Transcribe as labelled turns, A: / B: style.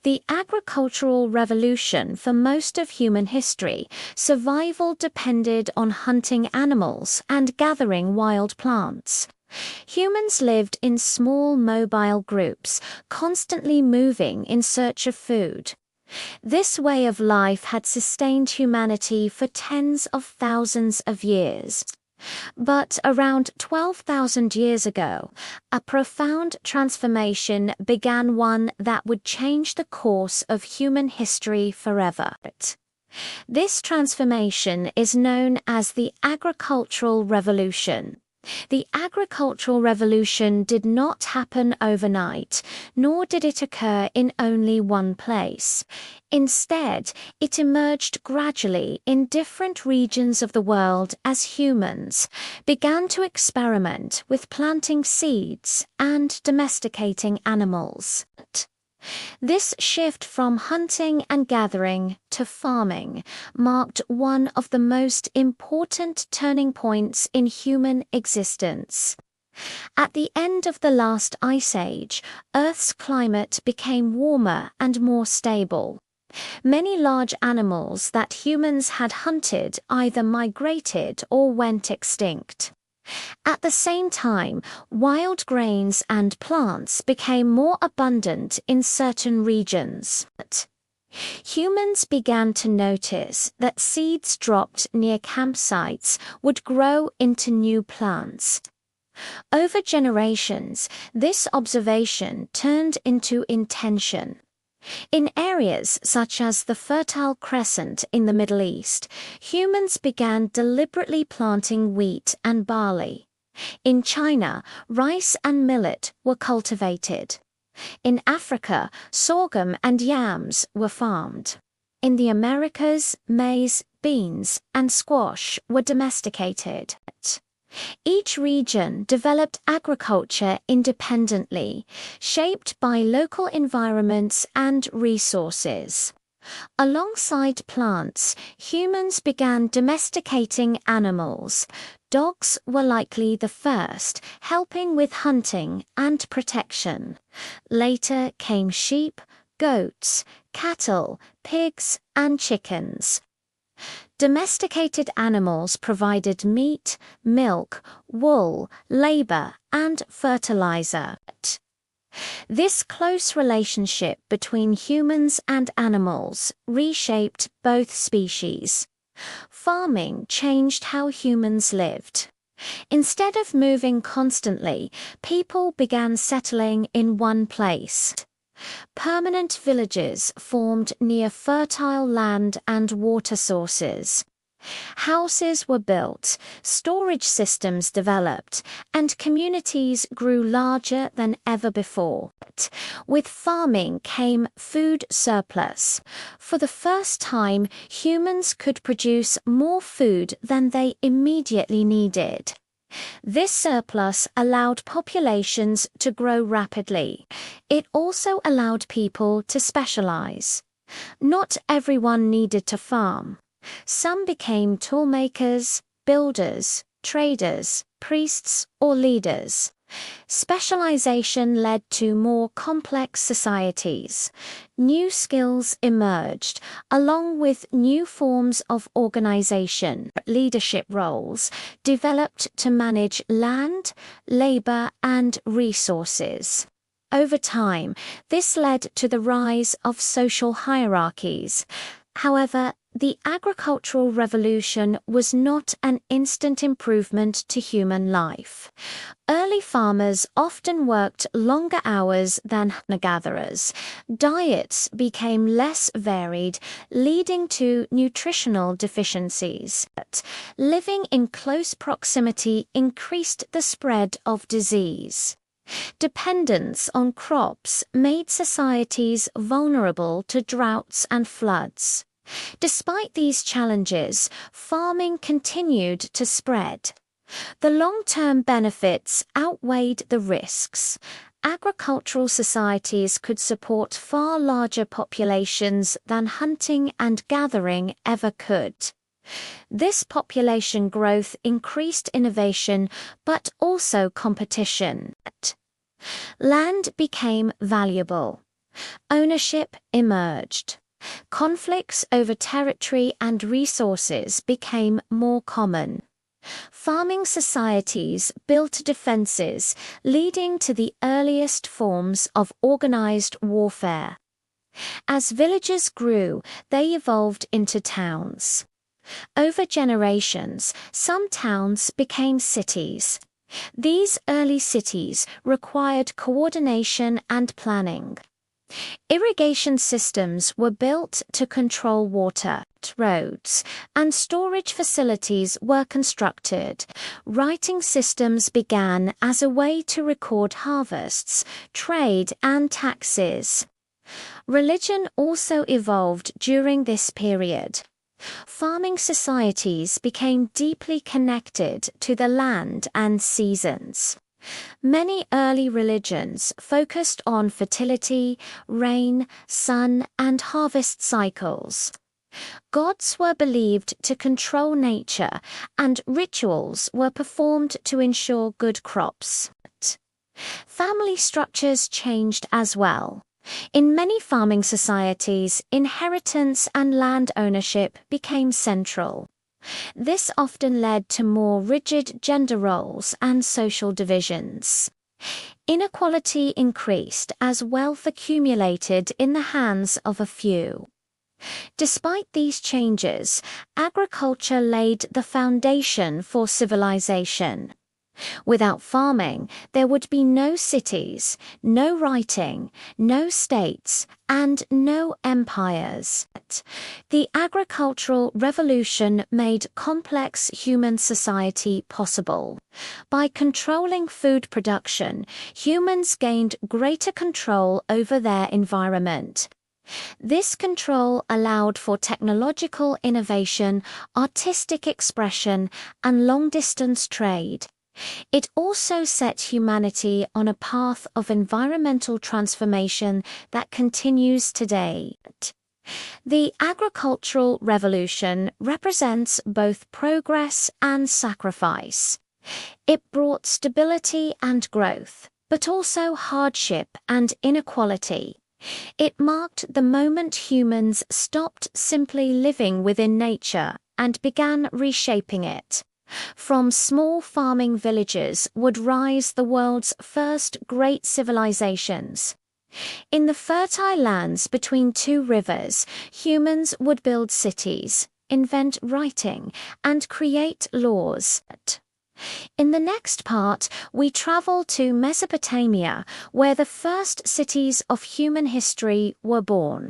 A: The agricultural revolution. For most of human history, survival depended on hunting animals and gathering wild plants. Humans lived in small mobile groups, constantly moving in search of food. This way of life had sustained humanity for tens of thousands of years. But around 12,000 years ago, a profound transformation began, one that would change the course of human history forever. This transformation is known as the agricultural revolution. The agricultural revolution did not happen overnight, nor did it occur in only one place. Instead, it emerged gradually in different regions of the world as humans began to experiment with planting seeds and domesticating animals. This shift from hunting and gathering to farming marked one of the most important turning points in human existence. At the end of the last ice age, Earth's climate became warmer and more stable. Many large animals that humans had hunted either migrated or went extinct. At the same time, wild grains and plants became more abundant in certain regions. Humans began to notice that seeds dropped near campsites would grow into new plants. Over generations, this observation turned into intention. In areas such as the Fertile Crescent in the Middle East, humans began deliberately planting wheat and barley. In China, rice and millet were cultivated. In Africa, sorghum and yams were farmed. In the Americas, maize, beans, and squash were domesticated. Each region developed agriculture independently, shaped by local environments and resources. Alongside plants, humans began domesticating animals. Dogs were likely the first, helping with hunting and protection. Later came sheep, goats, cattle, pigs, and chickens. Domesticated animals provided meat, milk, wool, labor, and fertilizer. This close relationship between humans and animals reshaped both species. Farming changed how humans lived. Instead of moving constantly, people began settling in one place. Permanent villages formed near fertile land and water sources. Houses were built, storage systems developed, and communities grew larger than ever before. With farming came food surplus. For the first time, humans could produce more food than they immediately needed. This surplus allowed populations to grow rapidly. It also allowed people to specialize. Not everyone needed to farm. Some became toolmakers, builders, traders, priests, or leaders. Specialization led to more complex societies. New skills emerged, along with new forms of organization. Leadership roles developed to manage land, labor, and resources. Over time, this led to the rise of social hierarchies. However, the agricultural revolution was not an instant improvement to human life. Early farmers often worked longer hours than hunter-gatherers. Diets became less varied, leading to nutritional deficiencies. Living in close proximity increased the spread of disease. Dependence on crops made societies vulnerable to droughts and floods. Despite these challenges, farming continued to spread. The long-term benefits outweighed the risks. Agricultural societies could support far larger populations than hunting and gathering ever could. This population growth increased innovation, but also competition. Land became valuable. Ownership emerged. Conflicts over territory and resources became more common. Farming societies built defenses, leading to the earliest forms of organized warfare. As villages grew, they evolved into towns. Over generations, some towns became cities. These early cities required coordination and planning. Irrigation systems were built to control water, roads, and storage facilities were constructed. Writing systems began as a way to record harvests, trade, and taxes. Religion also evolved during this period. Farming societies became deeply connected to the land and seasons. Many early religions focused on fertility, rain, sun, and harvest cycles. Gods were believed to control nature, and rituals were performed to ensure good crops. Family structures changed as well. In many farming societies, inheritance and land ownership became central. This often led to more rigid gender roles and social divisions. Inequality increased as wealth accumulated in the hands of a few. Despite these changes, agriculture laid the foundation for civilization. Without farming, there would be no cities, no writing, no states, and no empires. The agricultural revolution made complex human society possible. By controlling food production, humans gained greater control over their environment. This control allowed for technological innovation, artistic expression, and long-distance trade. It also set humanity on a path of environmental transformation that continues today. The agricultural revolution represents both progress and sacrifice. It brought stability and growth, but also hardship and inequality. It marked the moment humans stopped simply living within nature and began reshaping it. From small farming villages would rise the world's first great civilizations. In the fertile lands between two rivers, humans would build cities, invent writing, and create laws. In the next part, we travel to Mesopotamia, where the first cities of human history were born.